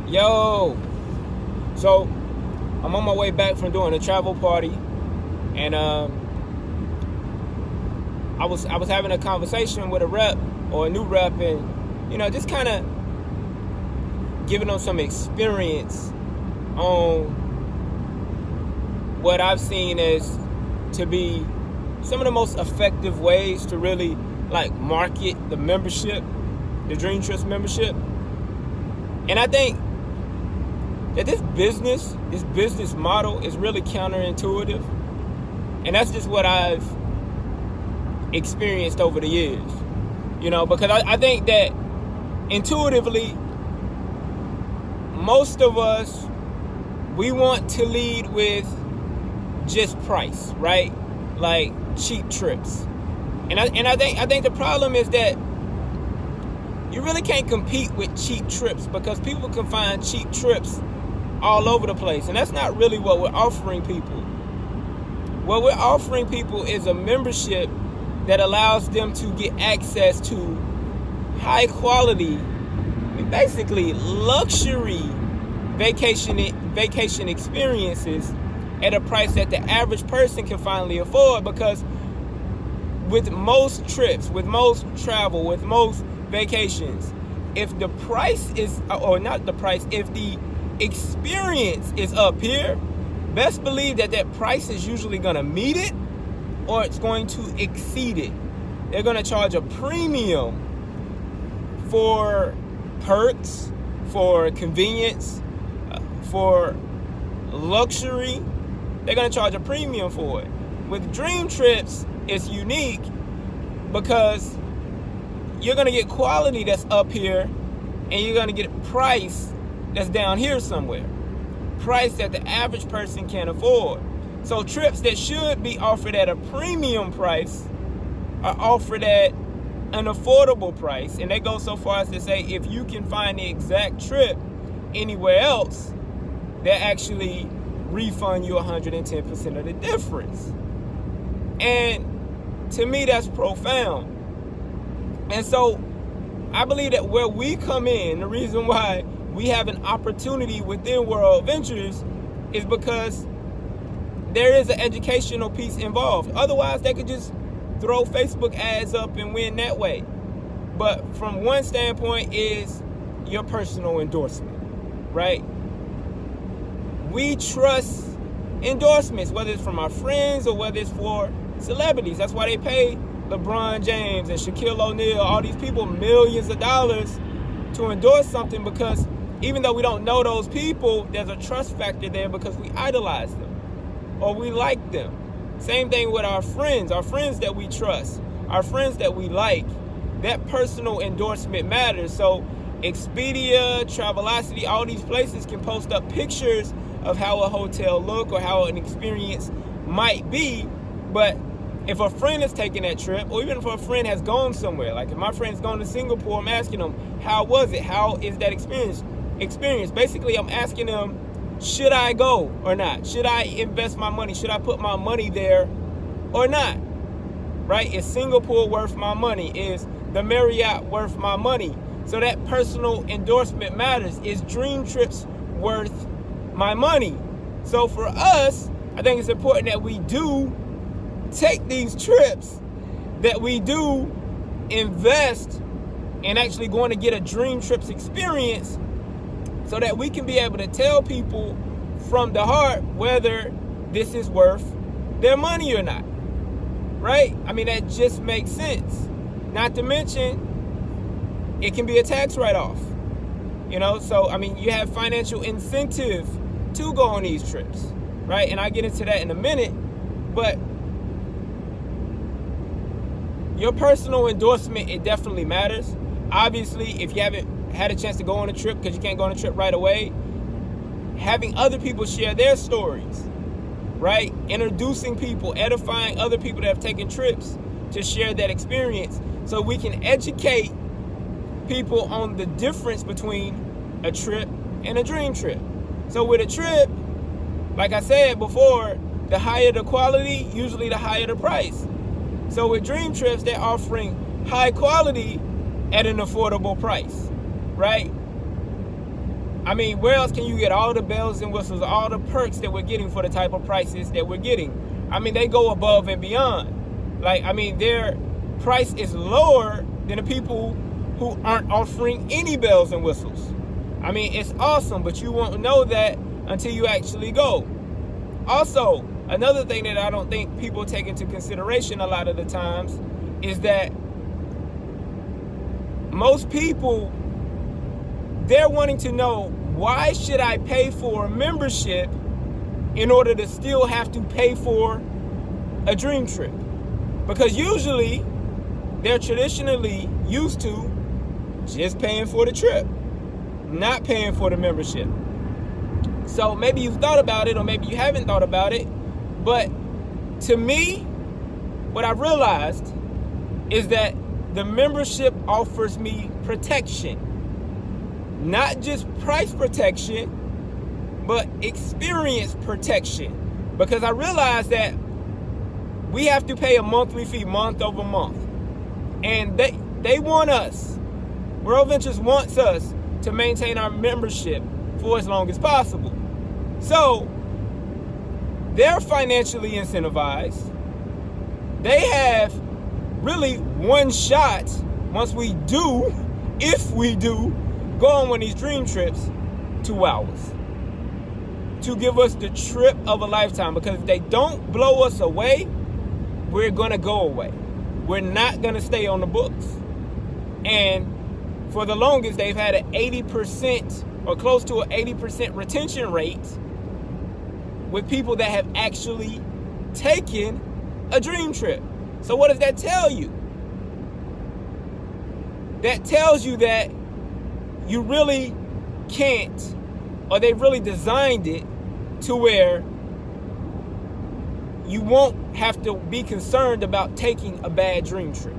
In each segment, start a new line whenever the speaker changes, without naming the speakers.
Yo, so I'm on my way back from doing a travel party, and I was having a conversation with a rep or a new rep, and just kind of giving them some experience on what I've seen as to be some of the most effective ways to really market the membership, the Dream Trips membership. And I think that this business model is really counterintuitive. And that's just what I've experienced over the years. Because I think that intuitively, most of us, we want to lead with just price, right? Like cheap trips. And I think the problem is that you really can't compete with cheap trips, because people can find cheap trips all over the place. And that's not really what we're offering people. What we're offering people is a membership that allows them to get access to high quality, basically luxury vacation experiences at a price that the average person can finally afford. Because with most trips, with most travel, with most vacations, if the price is, or not the price, if the experience is up here, best believe that price is usually going to meet it, or it's going to exceed it. They're going to charge a premium for perks, for convenience, for luxury. They're going to charge a premium for it. With Dream Trips, it's unique because you're going to get quality that's up here, and you're going to get price that's down here somewhere. Price that the average person can't afford. So trips that should be offered at a premium price are offered at an affordable price. And they go so far as to say, if you can find the exact trip anywhere else, they actually refund you 110% of the difference. And to me, that's profound. And so I believe that where we come in, the reason why we have an opportunity within World Ventures, is because there is an educational piece involved. Otherwise, they could just throw Facebook ads up and win that way. But from one standpoint is your personal endorsement, right? We trust endorsements, whether it's from our friends or whether it's for celebrities. That's why they pay LeBron James and Shaquille O'Neal, all these people, millions of dollars to endorse something, because even though we don't know those people, there's a trust factor there because we idolize them or we like them. Same thing with our friends that we trust, our friends that we like. That personal endorsement matters. So Expedia, Travelocity, all these places can post up pictures of how a hotel look or how an experience might be. But if a friend is taking that trip, or even if a friend has gone somewhere, like if my friend's gone to Singapore, I'm asking them, how was it? How is that experience? Basically, I'm asking them, should I go or not? Should I invest my money? Should I put my money there or not? Right? Is Singapore worth my money? Is the Marriott worth my money? So that personal endorsement matters. Is Dream Trips worth my money? So for us, I think it's important that we do take these trips, that we do invest in actually going to get a Dream Trips experience, so that we can be able to tell people from the heart whether this is worth their money or not, right? I mean, that just makes sense. Not to mention, it can be a tax write-off, So, I mean, you have financial incentive to go on these trips, right? And I'll get into that in a minute, but your personal endorsement, it definitely matters. Obviously, if you haven't had a chance to go on a trip because you can't go on a trip right away, having other people share their stories, right? Introducing people, edifying other people that have taken trips to share that experience, so we can educate people on the difference between a trip and a dream trip. So with a trip, like I said before, the higher the quality, usually the higher the price. So with Dream Trips, they're offering high quality at an affordable price, right? I mean, where else can you get all the bells and whistles, all the perks that we're getting for the type of prices that we're getting? I mean, they go above and beyond. Like, I mean, their price is lower than the people who aren't offering any bells and whistles. I mean, it's awesome, but you won't know that until you actually go. Also, another thing that I don't think people take into consideration a lot of the times is that most people, they're wanting to know, why should I pay for a membership in order to still have to pay for a dream trip? Because usually they're traditionally used to just paying for the trip, not paying for the membership. So maybe you've thought about it, or maybe you haven't thought about it. But to me, what I've realized is that the membership offers me protection. Not just price protection, but experience protection. Because I realized that we have to pay a monthly fee month over month. And they want us, World Ventures wants us to maintain our membership for as long as possible. So they're financially incentivized. They have really one shot, once we do, if we do, go on one of these dream trips, 2 hours. To give us the trip of a lifetime. Because if they don't blow us away, we're going to go away. We're not going to stay on the books. And for the longest, they've had an 80% or close to an 80% retention rate with people that have actually taken a dream trip. So what does that tell you? That tells you that you really can't, or they really designed it to where you won't have to be concerned about taking a bad dream trip.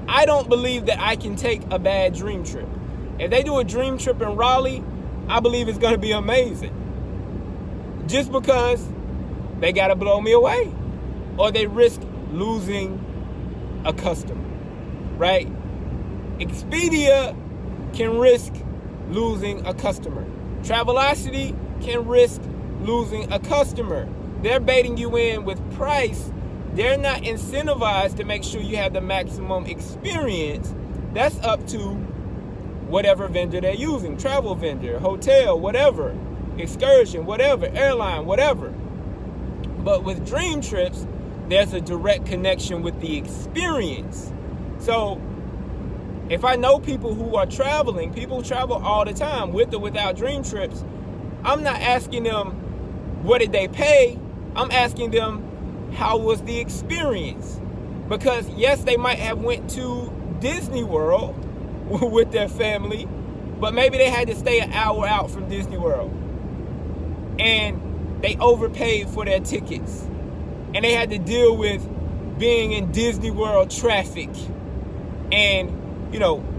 I don't believe that I can take a bad dream trip. If they do a dream trip in Raleigh, I believe it's going to be amazing. Just because they got to blow me away, or they risk losing a customer, right? Expedia can risk losing a customer. Travelocity can risk losing a customer. They're baiting you in with price. They're not incentivized to make sure you have the maximum experience. That's up to whatever vendor they're using. Travel vendor, hotel, whatever, excursion, whatever, airline, whatever. But with dream trips, there's a direct connection with the experience. So if I know people who are traveling, people travel all the time with or without dream trips, I'm not asking them, what did they pay? I'm asking them, how was the experience? Because yes, they might have went to Disney World with their family, but maybe they had to stay an hour out from Disney World. And they overpaid for their tickets. And they had to deal with being in Disney World traffic. And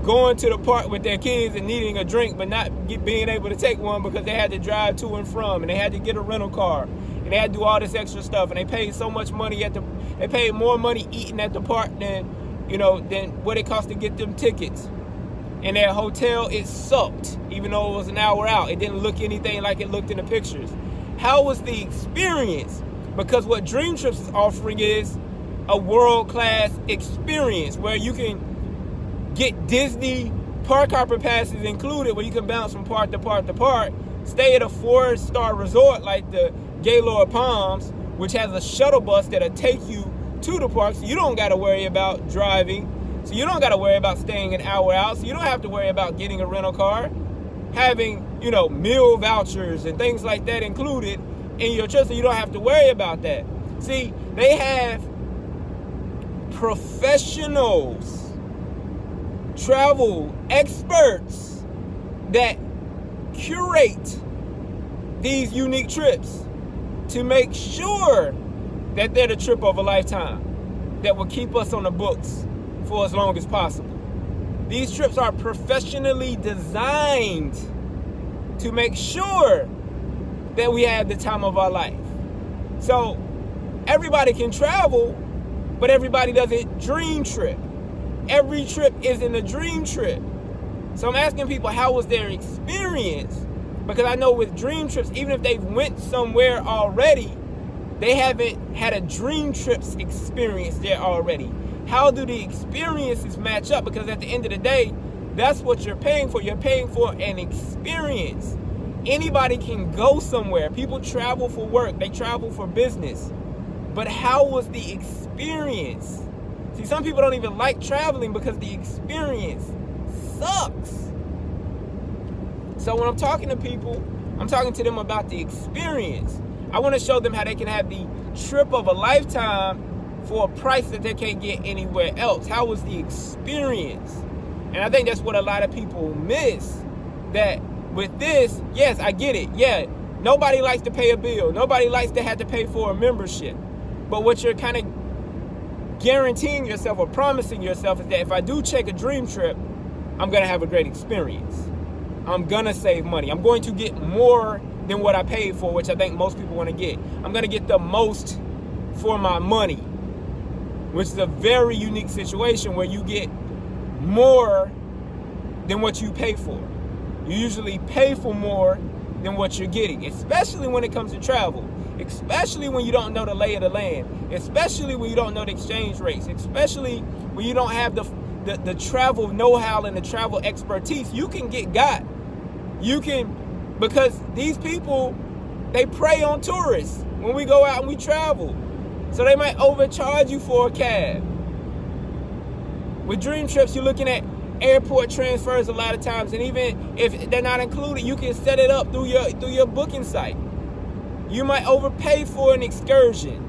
going to the park with their kids and needing a drink, but not being able to take one because they had to drive to and from, and they had to get a rental car, and they had to do all this extra stuff, and they paid so much money they paid more money eating at the park than what it cost to get them tickets. And their hotel, it sucked, even though it was an hour out. It didn't look anything like it looked in the pictures. How was the experience? Because what Dream Trips is offering is a world-class experience where you can get Disney park hopper passes included, where you can bounce from park to park to park, stay at a 4-star resort like the Gaylord Palms, which has a shuttle bus that'll take you to the park, so you don't got to worry about driving, so you don't got to worry about staying an hour out, so you don't have to worry about getting a rental car, having meal vouchers and things like that included in your trip, so you don't have to worry about that. See, they have professionals, travel experts that curate these unique trips to make sure that they're the trip of a lifetime that will keep us on the books for as long as possible. These trips are professionally designed to make sure that we have the time of our life. So everybody can travel, but everybody doesn't dream trip. Every trip isn't a dream trip. So I'm asking people, how was their experience? Because I know with dream trips, even if they've went somewhere already, they haven't had a dream trips experience there already. How do the experiences match up? Because at the end of the day, that's what you're paying for. You're paying for an experience. Anybody can go somewhere. People travel for work. They travel for business. But how was the experience? See, some people don't even like traveling because the experience sucks. So when I'm talking to people, I'm talking to them about the experience. I want to show them how they can have the trip of a lifetime for a price that they can't get anywhere else. How was the experience? And I think that's what a lot of people miss. That with this, yes, I get it. Yeah, nobody likes to pay a bill. Nobody likes to have to pay for a membership. But what you're kind of guaranteeing yourself or promising yourself is that if I do take a dream trip, I'm going to have a great experience. I'm going to save money. I'm going to get more than what I paid for, which I think most people want to get. I'm going to get the most for my money, which is a very unique situation where you get more than what you pay for. You usually pay for more than what you're getting, especially when it comes to travel, especially when you don't know the lay of the land, especially when you don't know the exchange rates, especially when you don't have the travel know-how and the travel expertise. You can get got. You can, because these people, they prey on tourists when we go out and we travel. So they might overcharge you for a cab. With dream trips, you're looking at airport transfers a lot of times, and even if they're not included, you can set it up through your booking site. You might overpay for an excursion.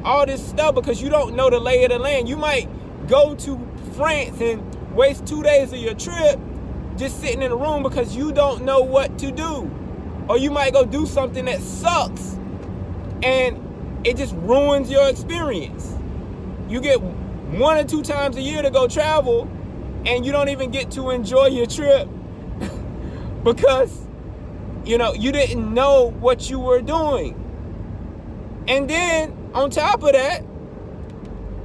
All this stuff because you don't know the lay of the land. You might go to France and waste 2 days of your trip just sitting in a room because you don't know what to do. Or you might go do something that sucks and it just ruins your experience. You get 1 or 2 times a year to go travel and you don't even get to enjoy your trip because you didn't know what you were doing. And then on top of that,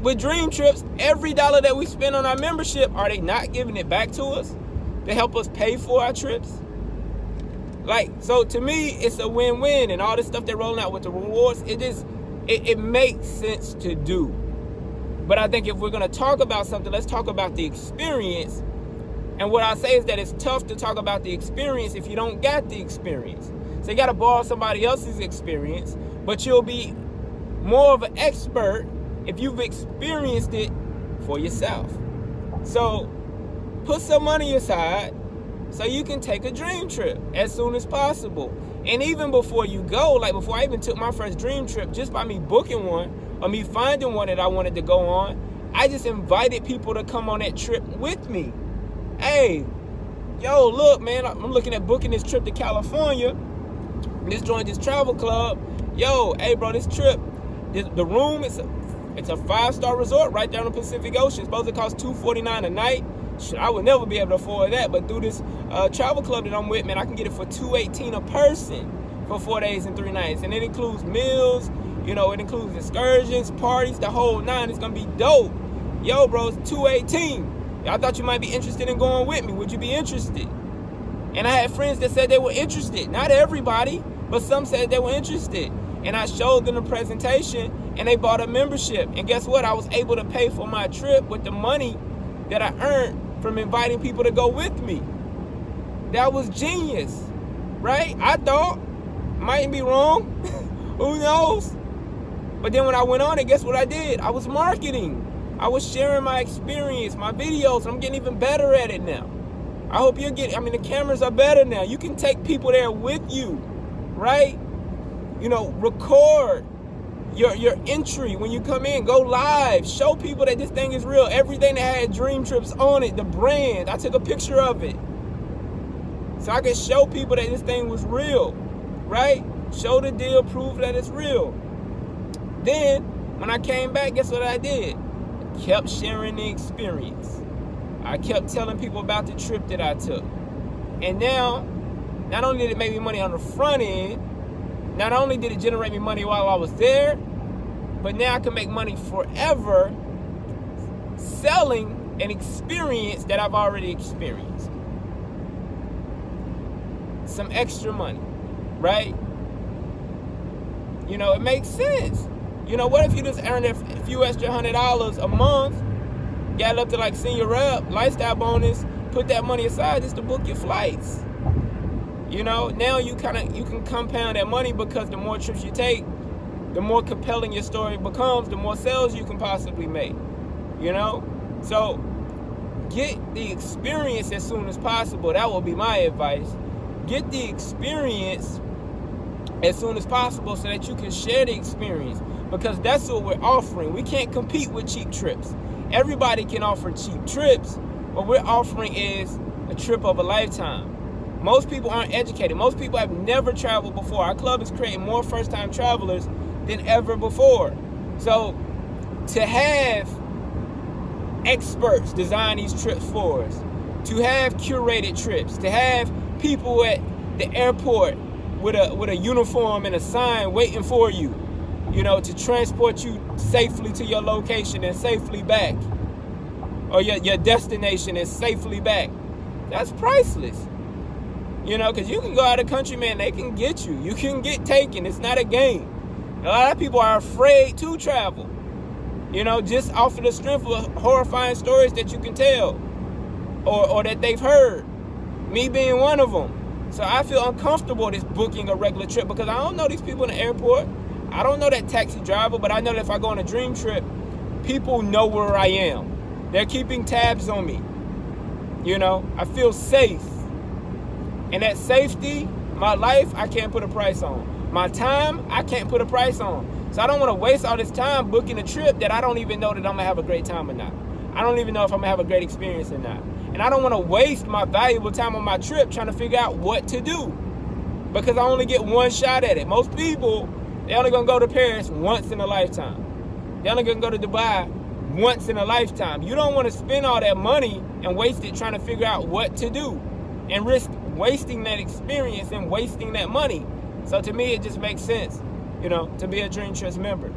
with dream trips, every dollar that we spend on our membership, are they not giving it back to us to help us pay for our trips? So to me, it's a win-win, and all this stuff they're rolling out with the rewards, it makes sense to do. But I think if we're going to talk about something, let's talk about the experience. And what I say is that it's tough to talk about the experience if you don't got the experience. So you got to borrow somebody else's experience, but you'll be more of an expert if you've experienced it for yourself. So put some money aside so you can take a dream trip as soon as possible. And even before you go, before I even took my first dream trip, just by me booking one or me finding one that I wanted to go on, I just invited people to come on that trip with me. Hey, yo, look, man, I'm looking at booking this trip to California. Just joined this travel club. Yo, hey, bro, this trip, the room, it's a 5-star resort right there on the Pacific Ocean. It's supposed to cost $249 a night. I would never be able to afford that, but through this travel club that I'm with, man, I can get it for $218 a person for 4 days and 3 nights. And it includes meals, it includes excursions, parties, the whole 9. It's gonna be dope. Yo, bro, it's $218. I thought you might be interested in going with me. Would you be interested? And I had friends that said they were interested. Not everybody, but some said they were interested. And I showed them the presentation, and they bought a membership. And guess what? I was able to pay for my trip with the money that I earned from inviting people to go with me. That was genius, right? I thought. Might be wrong. Who knows? But then when I went on it, guess what I did? I was marketing. I was sharing my experience, my videos. I'm getting even better at it now. I hope you're getting, the cameras are better now. You can take people there with you, right? Record your entry when you come in. Go live. Show people that this thing is real. Everything that had Dream Trips on it, the brand, I took a picture of it. So I could show people that this thing was real, right? Show the deal, prove that it's real. Then, when I came back, guess what I did? I kept sharing the experience. I kept telling people about the trip that I took. And now, not only did it make me money on the front end, not only did it generate me money while I was there, but now I can make money forever selling an experience that I've already experienced. some extra money, right? You know, it makes sense. You know, what if you just earned a few extra $100 a month, got up to like senior rep, lifestyle bonus, put that money aside just to book your flights. You know, now you can compound that money, because the more trips you take, the more compelling your story becomes, the more sales you can possibly make. You know? So get the experience as soon as possible. That will be my advice. Get the experience as soon as possible so that you can share the experience, because that's what we're offering. We can't compete with cheap trips. Everybody can offer cheap trips. What we're offering is a trip of a lifetime. Most people aren't educated. Most people have never traveled before. Our club is creating more first-time travelers than ever before. So to have experts design these trips for us, to have curated trips, to have people at the airport with a uniform and a sign waiting for you, you know, to transport you safely to your location and safely back, or your destination and safely back. That's priceless. You know, because you can go out of the country, man, they can get you. You can get taken. It's not a game. A lot of people are afraid to travel, you know, just off of the strength of horrifying stories that you can tell or that they've heard, me being one of them. So I feel uncomfortable just booking a regular trip, because I don't know these people in the airport. I don't know that taxi driver, but I know that if I go on a dream trip, people know where I am. They're keeping tabs on me. You know, I feel safe. And that safety, my life, I can't put a price on. My time, I can't put a price on. So I don't want to waste all this time booking a trip that I don't even know that I'm going to have a great time or not. I don't even know if I'm going to have a great experience or not. And I don't want to waste my valuable time on my trip trying to figure out what to do, because I only get one shot at it. Most people, they're only going to go to Paris once in a lifetime. They're only going to go to Dubai once in a lifetime. You don't want to spend all that money and waste it trying to figure out what to do and risk wasting that experience and wasting that money. So to me, it just makes sense, you know, to be a Dream Trips member.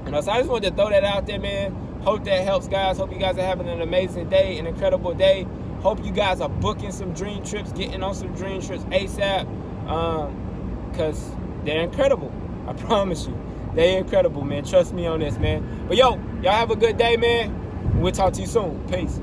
You know, so I just wanted to throw that out there, man. Hope that helps, guys. Hope you guys are having an amazing day, an incredible day. Hope you guys are booking some dream trips, getting on some dream trips ASAP, because they're incredible. I promise you. They're incredible, man. Trust me on this, man. But yo, y'all have a good day, man. We'll talk to you soon. Peace.